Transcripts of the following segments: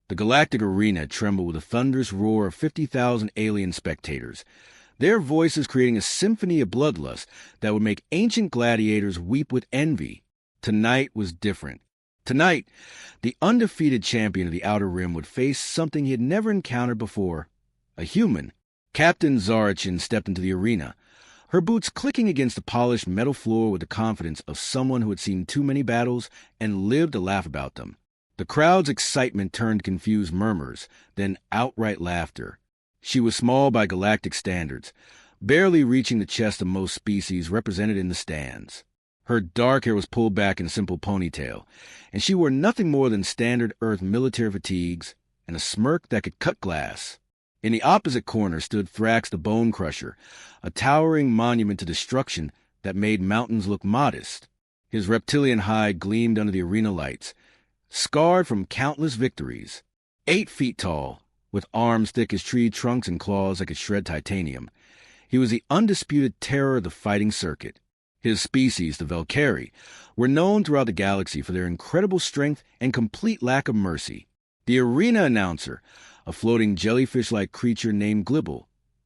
The galactic arena trembled with a thunderous roar of 50,000 alien spectators, their voices creating a symphony of bloodlust that would make ancient gladiators weep with envy. Tonight was different. Tonight, the undefeated champion of the Outer Rim would face something he had never encountered before. A human. Captain Zara Chen stepped into the arena, her boots clicking against the polished metal floor with the confidence of someone who had seen too many battles and lived to laugh about them. The crowd's excitement turned confused murmurs, then outright laughter. She was small by galactic standards, barely reaching the chest of most species represented in the stands. Her dark hair was pulled back in a simple ponytail, and she wore nothing more than standard Earth military fatigues and a smirk that could cut glass. In the opposite corner stood Thrakx the Bone Crusher, a towering monument to destruction that made mountains look modest. His reptilian hide gleamed under the arena lights, scarred from countless victories. 8 feet tall, with arms thick as tree trunks and claws that could shred titanium, he was the undisputed terror of the fighting circuit. His species, the Valkyrie, were known throughout the galaxy for their incredible strength and complete lack of mercy. The arena announcer, a floating jellyfish-like creature named Glibble,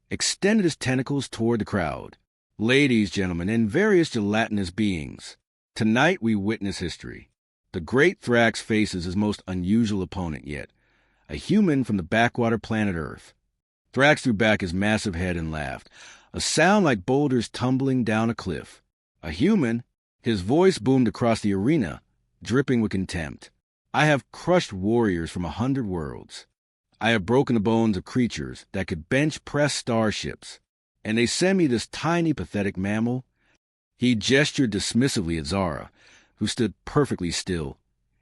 extended his tentacles toward the crowd. Ladies, gentlemen, and various gelatinous beings, tonight we witness history. The great Thrakx faces his most unusual opponent yet, a human from the backwater planet Earth. Thrakx threw back his massive head and laughed, a sound like boulders tumbling down a cliff. A human? His voice boomed across the arena, dripping with contempt. I have crushed warriors from 100 worlds. I have broken the bones of creatures that could bench-press starships. And they send me this tiny, pathetic mammal? He gestured dismissively at Zara, who stood perfectly still,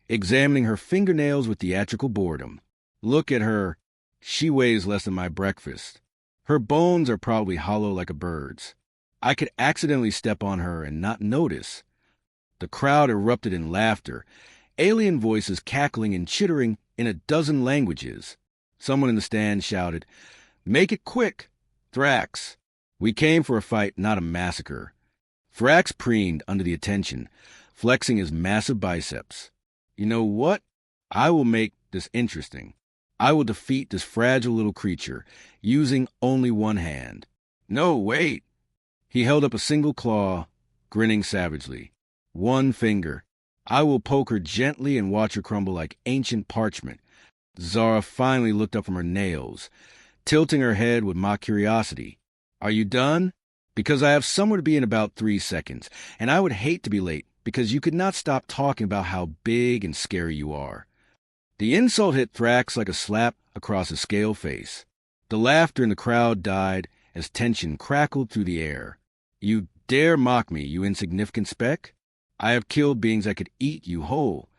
examining her fingernails with theatrical boredom. Look at her. She weighs less than my breakfast. Her bones are probably hollow like a bird's. I could accidentally step on her and not notice. The crowd erupted in laughter, alien voices cackling and chittering in a dozen languages. Someone in the stand shouted, "Make it quick, Thrakx. We came for a fight, not a massacre." Thrakx preened under the attention, flexing his massive biceps. You know what? I will make this interesting. I will defeat this fragile little creature, using only one hand. No, wait. He held up a single claw, grinning savagely. One finger. I will poke her gently and watch her crumble like ancient parchment. Zara finally looked up from her nails, tilting her head with mock curiosity. Are you done? Because I have somewhere to be in about 3 seconds, and I would hate to be late because you could not stop talking about how big and scary you are. The insult hit Thrakx like a slap across his scale face. The laughter in the crowd died as tension crackled through the air. You dare mock me, you insignificant speck? I have killed beings that could eat you whole.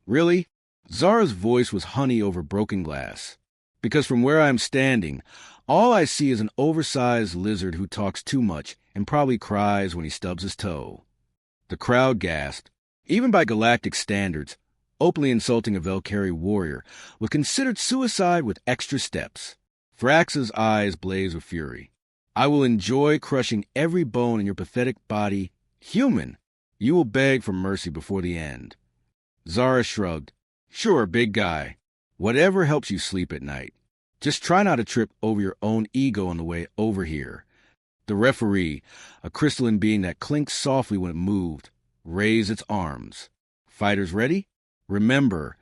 Really? Zara's voice was honey over broken glass. Because from where I am standing, all I see is an oversized lizard who talks too much and probably cries when he stubs his toe. The crowd gasped. Even by galactic standards, openly insulting a Valkyrie warrior was considered suicide with extra steps. Thrax's eyes blazed with fury. I will enjoy crushing every bone in your pathetic body. Human, you will beg for mercy before the end. Zara shrugged. Sure, big guy. Whatever helps you sleep at night. Just try not to trip over your own ego on the way over here. The referee, a crystalline being that clinked softly when it moved, raised its arms. Fighters ready? Remember,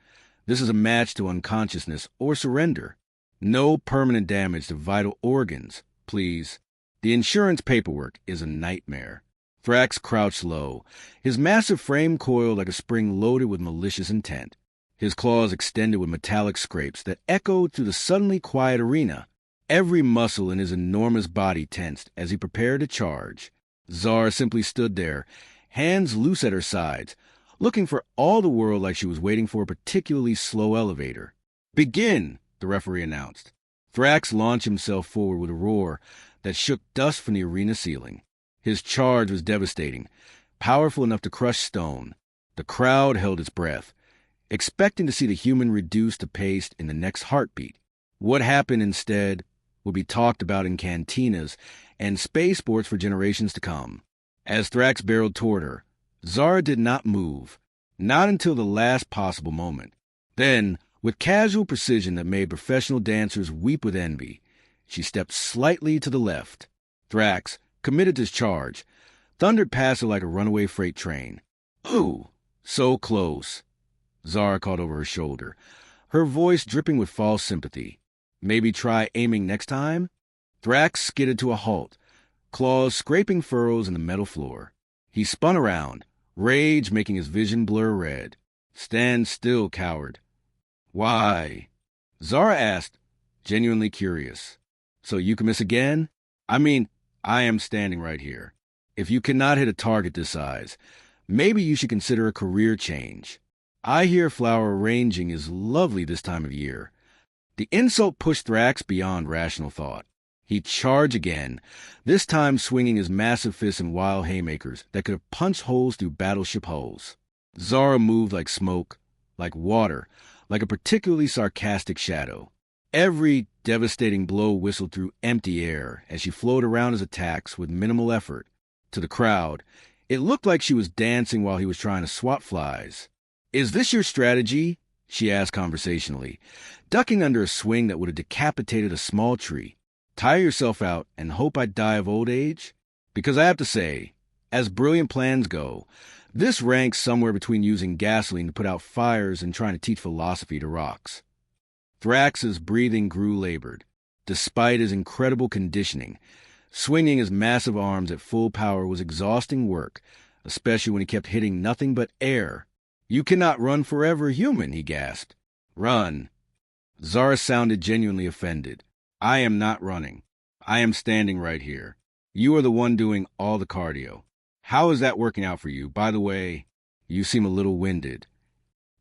this is a match to unconsciousness or surrender. No permanent damage to vital organs, please. The insurance paperwork is a nightmare. Thrakx crouched low, his massive frame coiled like a spring loaded with malicious intent. His claws extended with metallic scrapes that echoed through the suddenly quiet arena. Every muscle in his enormous body tensed as he prepared to charge. Zara simply stood there, hands loose at her sides, looking for all the world like she was waiting for a particularly slow elevator. "Begin!" the referee announced. Thrakx launched himself forward with a roar that shook dust from the arena ceiling. His charge was devastating, powerful enough to crush stone. The crowd held its breath, expecting to see the human reduced to paste in the next heartbeat. What happened instead would be talked about in cantinas and spaceports for generations to come. As Thrakx barreled toward her, Zara did not move, not until the last possible moment. Then, With casual precision that made professional dancers weep with envy, she stepped slightly to the left. Thrakx, committed to his charge, thundered past her like a runaway freight train. Ooh, so close. Zara called over her shoulder, her voice dripping with false sympathy. Maybe try aiming next time? Thrakx skidded to a halt, claws scraping furrows in the metal floor. He spun around, rage making his vision blur red. Stand still, coward. Why? Zara asked, genuinely curious. So you can miss again? I mean, I am standing right here. If you cannot hit a target this size, maybe you should consider a career change. I hear flower arranging is lovely this time of year. The insult pushed Thrakx beyond rational thought. He charged again, this time swinging his massive fists in wild haymakers that could have punched holes through battleship hulls. Zara moved like smoke, like water, like a particularly sarcastic shadow. Every devastating blow whistled through empty air as she flowed around his attacks with minimal effort. To the crowd, it looked like she was dancing while he was trying to swat flies. Is this your strategy? She asked conversationally, ducking under a swing that would have decapitated a small tree. Tire yourself out and hope I die of old age? Because I have to say, as brilliant plans go, this ranks somewhere between using gasoline to put out fires and trying to teach philosophy to rocks. Thrax's breathing grew labored, despite his incredible conditioning. Swinging his massive arms at full power was exhausting work, especially when he kept hitting nothing but air. You cannot run forever, human, he gasped. Run. Zara sounded genuinely offended. I am not running. I am standing right here. You are the one doing all the cardio. How is that working out for you? By the way, you seem a little winded.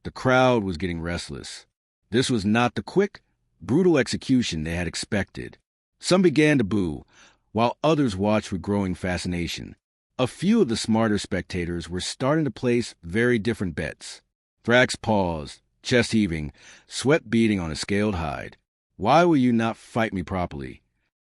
The crowd was getting restless. This was not the quick, brutal execution they had expected. Some began to boo, while others watched with growing fascination. A few of the smarter spectators were starting to place very different bets. Thrakx paused, chest heaving, sweat beading on his scaled hide. Why will you not fight me properly?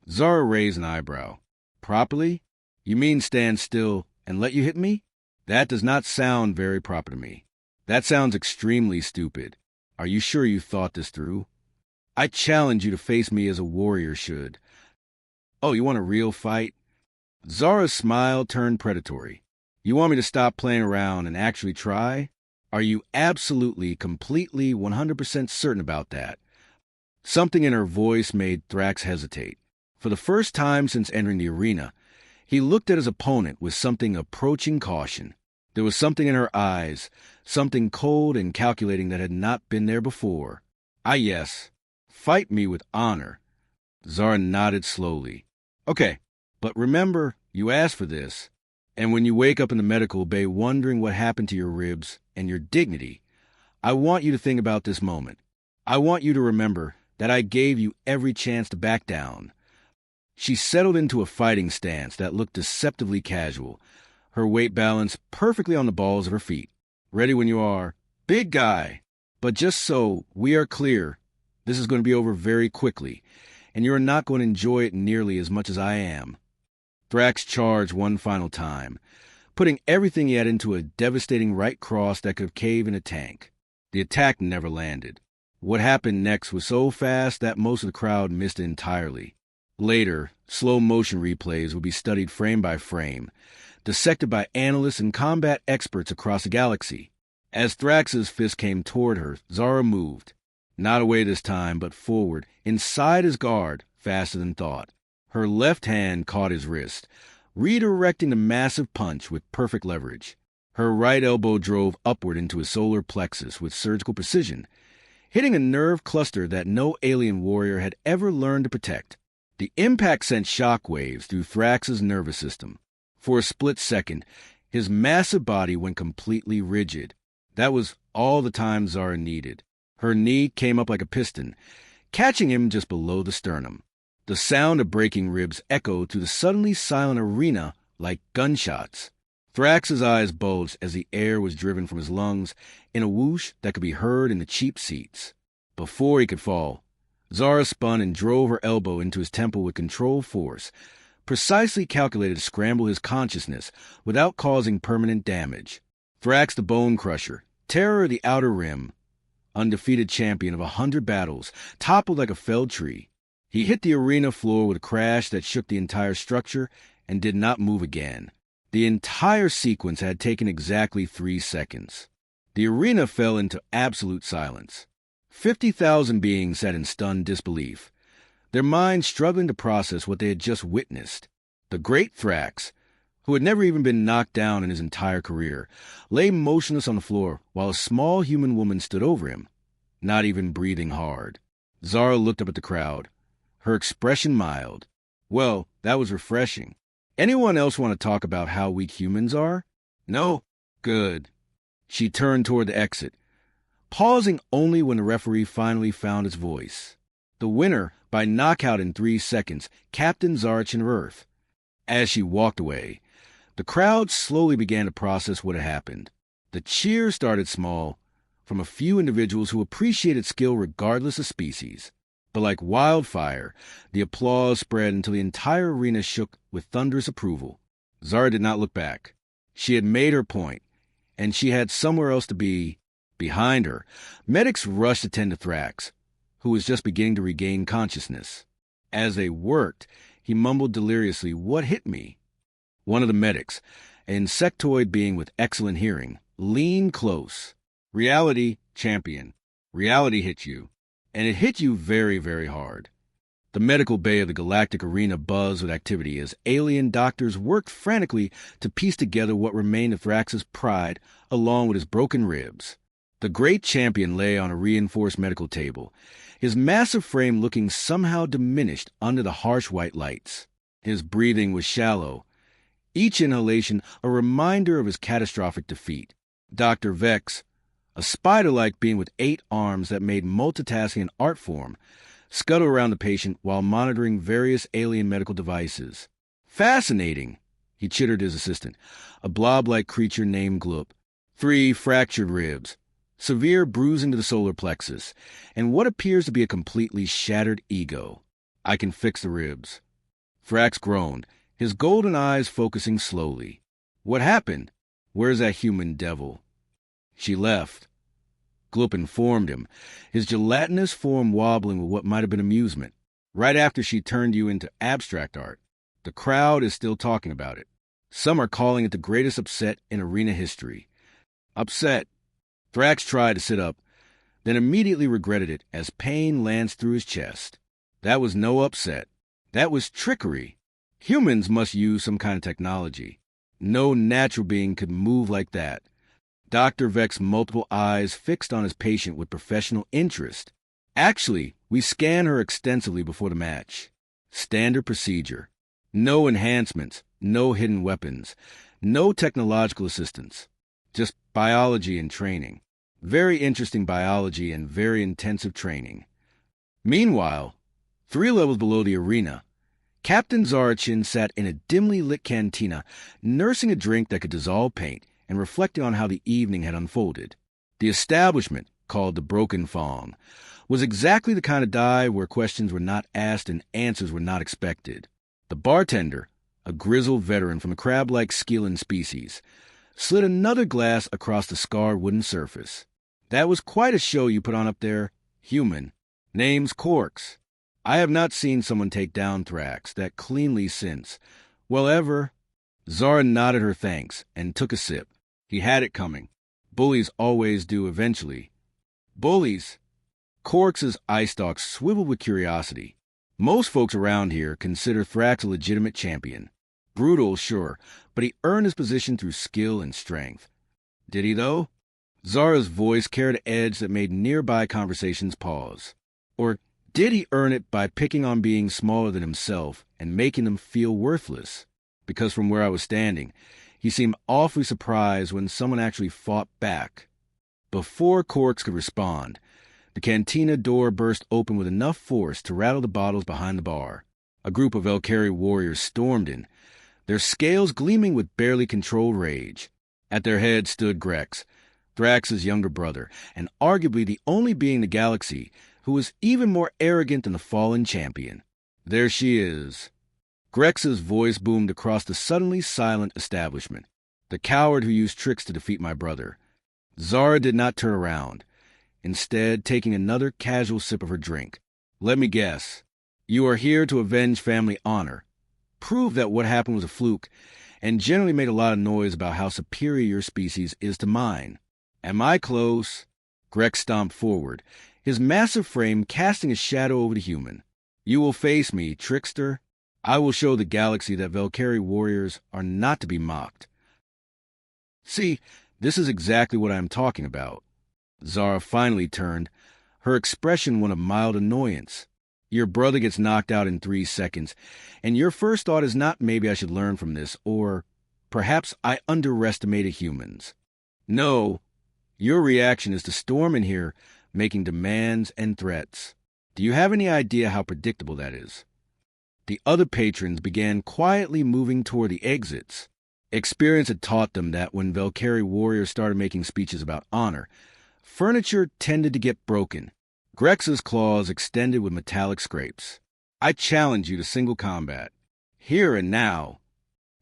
Zara raised an eyebrow. Properly? You mean stand still and let you hit me? That does not sound very proper to me. That sounds extremely stupid. Are you sure you thought this through? I challenge you to face me as a warrior should. Oh, you want a real fight? Zara's smile turned predatory. You want me to stop playing around and actually try? Are you absolutely, completely, 100% certain about that? Something in her voice made Thrakx hesitate. For the first time since entering the arena, he looked at his opponent with something approaching caution. There was something in her eyes, something cold and calculating that had not been there before. Ah, yes. Fight me with honor. Zara nodded slowly. Okay, but remember, you asked for this. And when you wake up in the medical bay wondering what happened to your ribs and your dignity, I want you to think about this moment. I want you to remember that I gave you every chance to back down. She settled into a fighting stance that looked deceptively casual, her weight balanced perfectly on the balls of her feet. Ready when you are. Big guy! But just so we are clear, this is going to be over very quickly, and you are not going to enjoy it nearly as much as I am. Thrakx charged one final time, putting everything he had into a devastating right cross that could cave in a tank. The attack never landed. What happened next was so fast that most of the crowd missed it entirely. Later, slow-motion replays would be studied frame by frame, dissected by analysts and combat experts across the galaxy. As Thrax's fist came toward her, Zara moved. Not away this time, but forward, inside his guard, faster than thought. Her left hand caught his wrist, redirecting the massive punch with perfect leverage. Her right elbow drove upward into his solar plexus with surgical precision, hitting a nerve cluster that no alien warrior had ever learned to protect. The impact sent shockwaves through Thrax's nervous system. For a split second, his massive body went completely rigid. That was all the time Zara needed. Her knee came up like a piston, catching him just below the sternum. The sound of breaking ribs echoed through the suddenly silent arena like gunshots. Thrax's eyes bulged as the air was driven from his lungs in a whoosh that could be heard in the cheap seats. Before he could fall, Zara spun and drove her elbow into his temple with controlled force, precisely calculated to scramble his consciousness without causing permanent damage. Thrakx the Bone Crusher, terror of the Outer Rim, undefeated champion of 100 battles, toppled like a felled tree. He hit the arena floor with a crash that shook the entire structure and did not move again. The entire sequence had taken exactly 3 seconds. The arena fell into absolute silence. 50,000 beings sat in stunned disbelief, their minds struggling to process what they had just witnessed. The great Thrakx, who had never even been knocked down in his entire career, lay motionless on the floor while a small human woman stood over him, not even breathing hard. Zara looked up at the crowd, her expression mild. Well, that was refreshing. Anyone else want to talk about how weak humans are? No? Good. She turned toward the exit, pausing only when the referee finally found his voice. The winner, by knockout in 3 seconds, Captain Zara Chen of Earth. As she walked away, the crowd slowly began to process what had happened. The cheers started small, from a few individuals who appreciated skill regardless of species. But like wildfire, the applause spread until the entire arena shook with thunderous approval. Zara did not look back. She had made her point, and she had somewhere else to be. Behind her, medics rushed to tend to Thrakx, who was just beginning to regain consciousness. As they worked, he mumbled deliriously, "What hit me?" One of the medics, an insectoid being with excellent hearing, leaned close. "Reality, champion. Reality hit you. And it hit you very, very hard." The medical bay of the galactic arena buzzed with activity as alien doctors worked frantically to piece together what remained of Thrax's pride along with his broken ribs. The great champion lay on a reinforced medical table, his massive frame looking somehow diminished under the harsh white lights. His breathing was shallow, each inhalation a reminder of his catastrophic defeat. Dr. Vex, a spider-like being with 8 arms that made multitasking an art form, scuttled around the patient while monitoring various alien medical devices. "Fascinating," he chittered his assistant, a blob-like creature named Gloop. 3 fractured ribs, severe bruising to the solar plexus, and what appears to be a completely shattered ego. "I can fix the ribs." Thrakx groaned, his golden eyes focusing slowly. "What happened? Where's that human devil?" "She left," Gloop informed him, his gelatinous form wobbling with what might have been amusement. "Right after she turned you into abstract art. The crowd is still talking about it. Some are calling it the greatest upset in arena history." "Upset?" Thrakx tried to sit up, then immediately regretted it as pain lanced through his chest. That was no upset. That was trickery. Humans must use some kind of technology. No natural being could move like that. Dr. Vex's multiple eyes fixed on his patient with professional interest. "Actually, we scanned her extensively before the match. Standard procedure. No enhancements, no hidden weapons, no technological assistance. Just biology and training. Very interesting biology and very intensive training." Meanwhile, 3 levels below the arena, Captain Zara Chen sat in a dimly lit cantina, nursing a drink that could dissolve paint and reflecting on how the evening had unfolded. The establishment, called the Broken Fong, was exactly the kind of dive where questions were not asked and answers were not expected. The bartender, a grizzled veteran from the crab-like Skeleton species, slid another glass across the scarred wooden surface. "That was quite a show you put on up there, human. Name's Corks. I have not seen someone take down Thrakx that cleanly since. Well, ever." Zara nodded her thanks and took a sip. He had it coming. Bullies always do eventually. "Bullies?" Corks's eye stalks swiveled with curiosity. Most folks around here consider Thrakx a legitimate champion. Brutal, sure, but he earned his position through skill and strength. Did he, though? Zara's voice carried an edge that made nearby conversations pause. Or did he earn it by picking on being smaller than himself and making them feel worthless? Because from where I was standing, he seemed awfully surprised when someone actually fought back. Before Corks could respond, the cantina door burst open with enough force to rattle the bottles behind the bar. A group of Valkyrie warriors stormed in, their scales gleaming with barely controlled rage. At their head stood Grex, Thrax's younger brother, and arguably the only being in the galaxy who was even more arrogant than the fallen champion. "There she is." Grex's voice boomed across the suddenly silent establishment. "The coward who used tricks to defeat my brother." Zara did not turn around. instead taking another casual sip of her drink. Let me guess. You are here to avenge family honor, prove that what happened was a fluke, and generally make a lot of noise about how superior your species is to mine. Am I close? Grex stomped forward, his massive frame casting a shadow over the human. You will face me, trickster. I will show the galaxy that Valkyrie warriors are not to be mocked. See, this is exactly what I am talking about. Zara finally turned, her expression one of mild annoyance. Your brother gets knocked out in 3 seconds, and your first thought is not maybe I should learn from this, or perhaps I underestimated humans. No, your reaction is to storm in here, making demands and threats. Do you have any idea how predictable that is? The other patrons began quietly moving toward the exits. Experience had taught them that when Valkyrie warriors started making speeches about honor, furniture tended to get broken. Grex's claws extended with metallic scrapes. I challenge you to single combat. Here and now.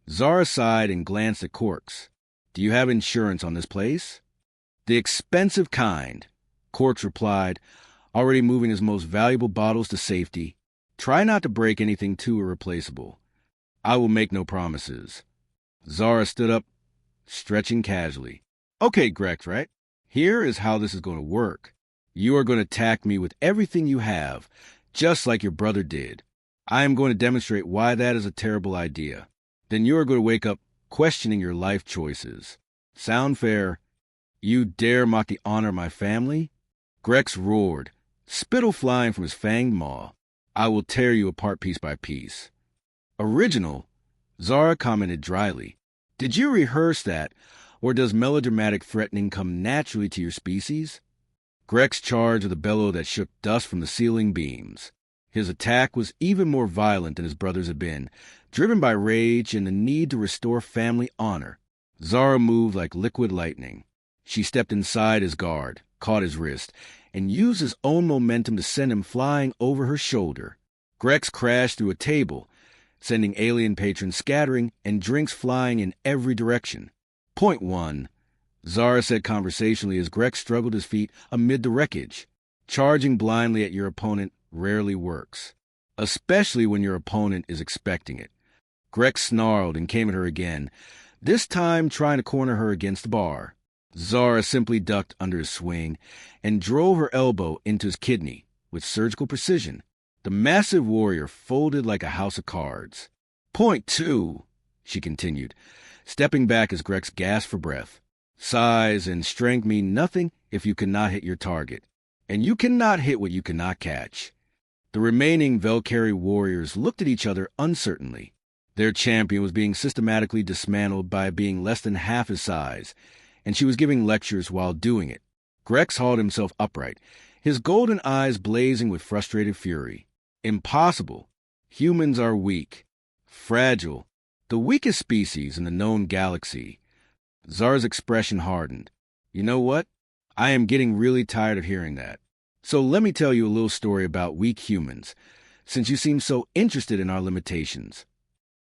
Zara sighed and glanced at Corks. Do you have insurance on this place? The expensive kind, Corks replied, already moving his most valuable bottles to safety. Try not to break anything too irreplaceable. I will make no promises. Zara stood up, stretching casually. Okay, Grex, right? Here is how this is going to work. You are going to attack me with everything you have, just like your brother did. I am going to demonstrate why that is a terrible idea. Then you are going to wake up questioning your life choices. Sound fair? You dare mock the honor of my family? Grex roared, spittle flying from his fanged maw. I will tear you apart piece by piece. Original? Zara commented dryly. Did you rehearse that, or does melodramatic threatening come naturally to your species? Grex charged with a bellow that shook dust from the ceiling beams. His attack was even more violent than his brother's had been, driven by rage and the need to restore family honor. Zara moved like liquid lightning. She stepped inside his guard, caught his wrist, and used his own momentum to send him flying over her shoulder. Grex crashed through a table, sending alien patrons scattering and drinks flying in every direction. Point 1. Zara said conversationally as Grex struggled his feet amid the wreckage. Charging blindly at your opponent rarely works, especially when your opponent is expecting it. Grex snarled and came at her again, this time trying to corner her against the bar. Zara simply ducked under his swing and drove her elbow into his kidney with surgical precision. The massive warrior folded like a house of cards. Point 2, she continued, stepping back as Grex gasped for breath. Size and strength mean nothing if you cannot hit your target, and you cannot hit what you cannot catch. The remaining Valkyrie warriors looked at each other uncertainly. Their champion was being systematically dismantled by being less than half his size, and she was giving lectures while doing it. Grex hauled himself upright, his golden eyes blazing with frustrated fury. Impossible. Humans are weak, fragile, the weakest species in the known galaxy. Zara's expression hardened. You know what? I am getting really tired of hearing that. So let me tell you a little story about weak humans, since you seem so interested in our limitations.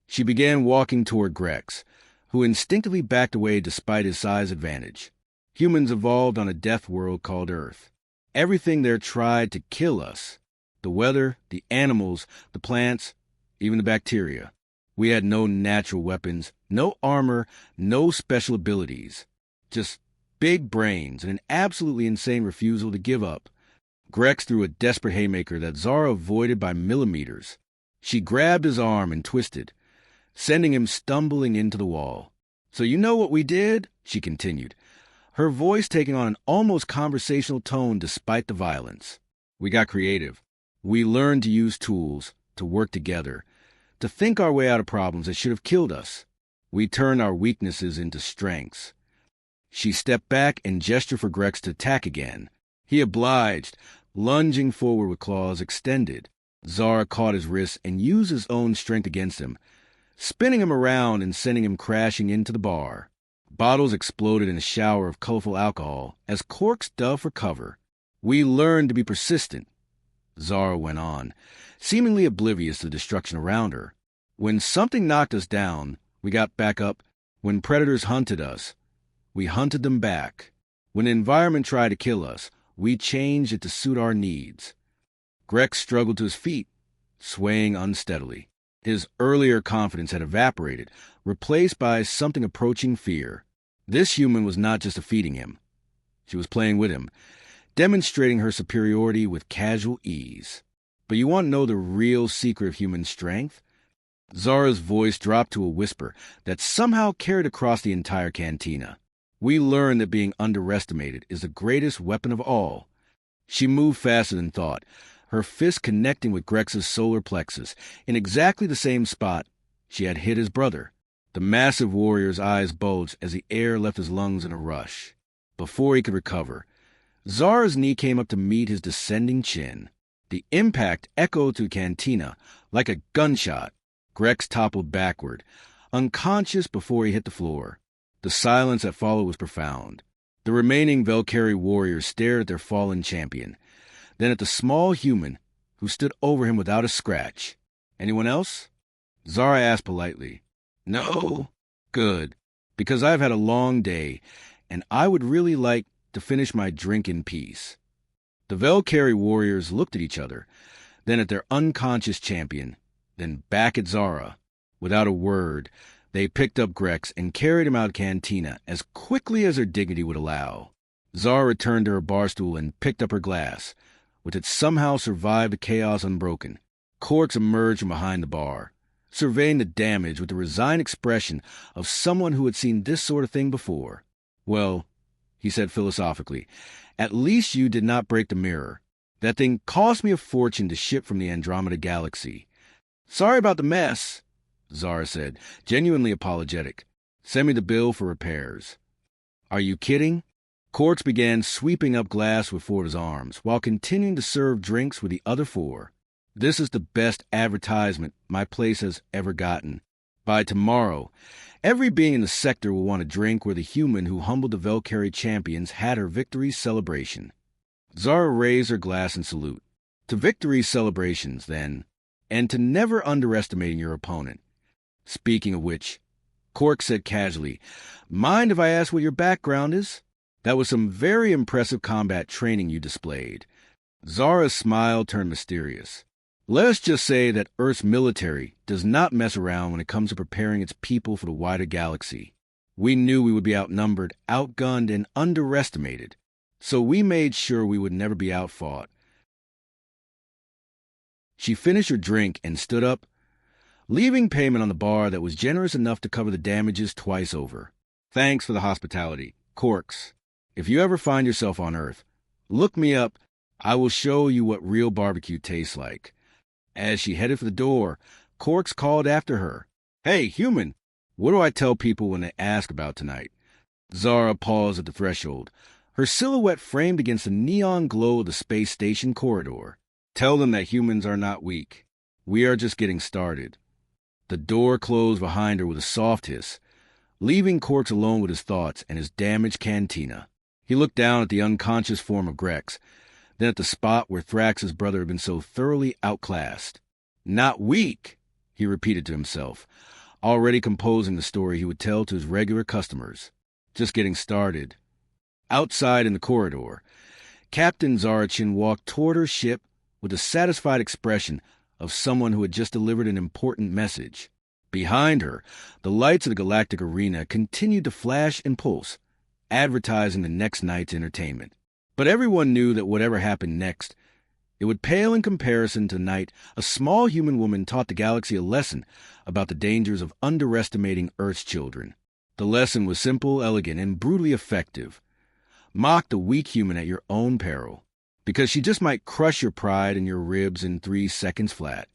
She began walking toward Grex, who instinctively backed away despite his size advantage. Humans evolved on a death world called Earth. Everything there tried to kill us. The weather, the animals, the plants, even the bacteria. We had no natural weapons, no armor, no special abilities. Just big brains and an absolutely insane refusal to give up. Grex threw a desperate haymaker that Zara avoided by millimeters. She grabbed his arm and twisted, sending him stumbling into the wall. So you know what we did? She continued, her voice taking on an almost conversational tone despite the violence. We got creative. We learned to use tools, to work together, to think our way out of problems that should have killed us. We turned our weaknesses into strengths. She stepped back and gestured for Grex to attack again. He obliged, lunging forward with claws extended. Zara caught his wrist and used his own strength against him, spinning him around and sending him crashing into the bar. Bottles exploded in a shower of colorful alcohol as Corks dove for cover. We learned to be persistent, Zara went on, seemingly oblivious to the destruction around her. When something knocked us down, we got back up. When predators hunted us, we hunted them back. When the environment tried to kill us, We changed it to suit our needs. Grex struggled to his feet, swaying unsteadily. His earlier confidence had evaporated, replaced by something approaching fear. This human was not just defeating him. She was playing with him, demonstrating her superiority with casual ease. But you want to know the real secret of human strength? Zara's voice dropped to a whisper that somehow carried across the entire cantina. We learned that being underestimated is the greatest weapon of all. She moved faster than thought, her fist connecting with Grex's solar plexus in exactly the same spot she had hit his brother. The massive warrior's eyes bulged as the air left his lungs in a rush. Before he could recover, Zara's knee came up to meet his descending chin. The impact echoed through Cantina like a gunshot. Grex toppled backward, unconscious before he hit the floor. The silence that followed was profound. The remaining Valkyrie warriors stared at their fallen champion, then at the small human who stood over him without a scratch. Anyone else? Zara asked politely. No? Good, because I've had a long day, and I would really like to finish my drink in peace. The Valkyrie warriors looked at each other, then at their unconscious champion, then back at Zara. Without a word, they picked up Grex and carried him out of Cantina as quickly as their dignity would allow. Zara returned to her barstool and picked up her glass, which had somehow survived the chaos unbroken. Corks emerged from behind the bar, surveying the damage with the resigned expression of someone who had seen this sort of thing before. Well, he said philosophically, at least you did not break the mirror. That thing cost me a fortune to ship from the Andromeda Galaxy. Sorry about the mess, Zara said, genuinely apologetic. Send me the bill for repairs. Are you kidding? Corks began sweeping up glass with four of his arms, while continuing to serve drinks with the other four. This is the best advertisement my place has ever gotten. By tomorrow, every being in the sector will want to drink where the human who humbled the Valkyrie champions had her victory celebration. Zara raised her glass in salute. To victory celebrations, then, and to never underestimating your opponent. Speaking of which, Cork said casually, mind if I ask what your background is? That was some very impressive combat training you displayed. Zara's smile turned mysterious. Let's just say that Earth's military does not mess around when it comes to preparing its people for the wider galaxy. We knew we would be outnumbered, outgunned, and underestimated, so we made sure we would never be outfought. She finished her drink and stood up, leaving payment on the bar that was generous enough to cover the damages twice over. Thanks for the hospitality. Corks, if you ever find yourself on Earth, look me up. I will show you what real barbecue tastes like. As she headed for the door, Corks called after her. Hey, human, what do I tell people when they ask about tonight? Zara paused at the threshold, her silhouette framed against the neon glow of the space station corridor. Tell them that humans are not weak. We are just getting started. The door closed behind her with a soft hiss, leaving Corks alone with his thoughts and his damaged cantina. He looked down at the unconscious form of Grex, then at the spot where Thrax's brother had been so thoroughly outclassed. Not weak, he repeated to himself, already composing the story he would tell to his regular customers. Just getting started. Outside in the corridor, Captain Zara Chen walked toward her ship with a satisfied expression of someone who had just delivered an important message. Behind her, the lights of the galactic arena continued to flash and pulse, advertising the next night's entertainment. But everyone knew that whatever happened next, it would pale in comparison to the night a small human woman taught the galaxy a lesson about the dangers of underestimating Earth's children. The lesson was simple, elegant, and brutally effective. Mock the weak human at your own peril, because she just might crush your pride and your ribs in 3 seconds flat.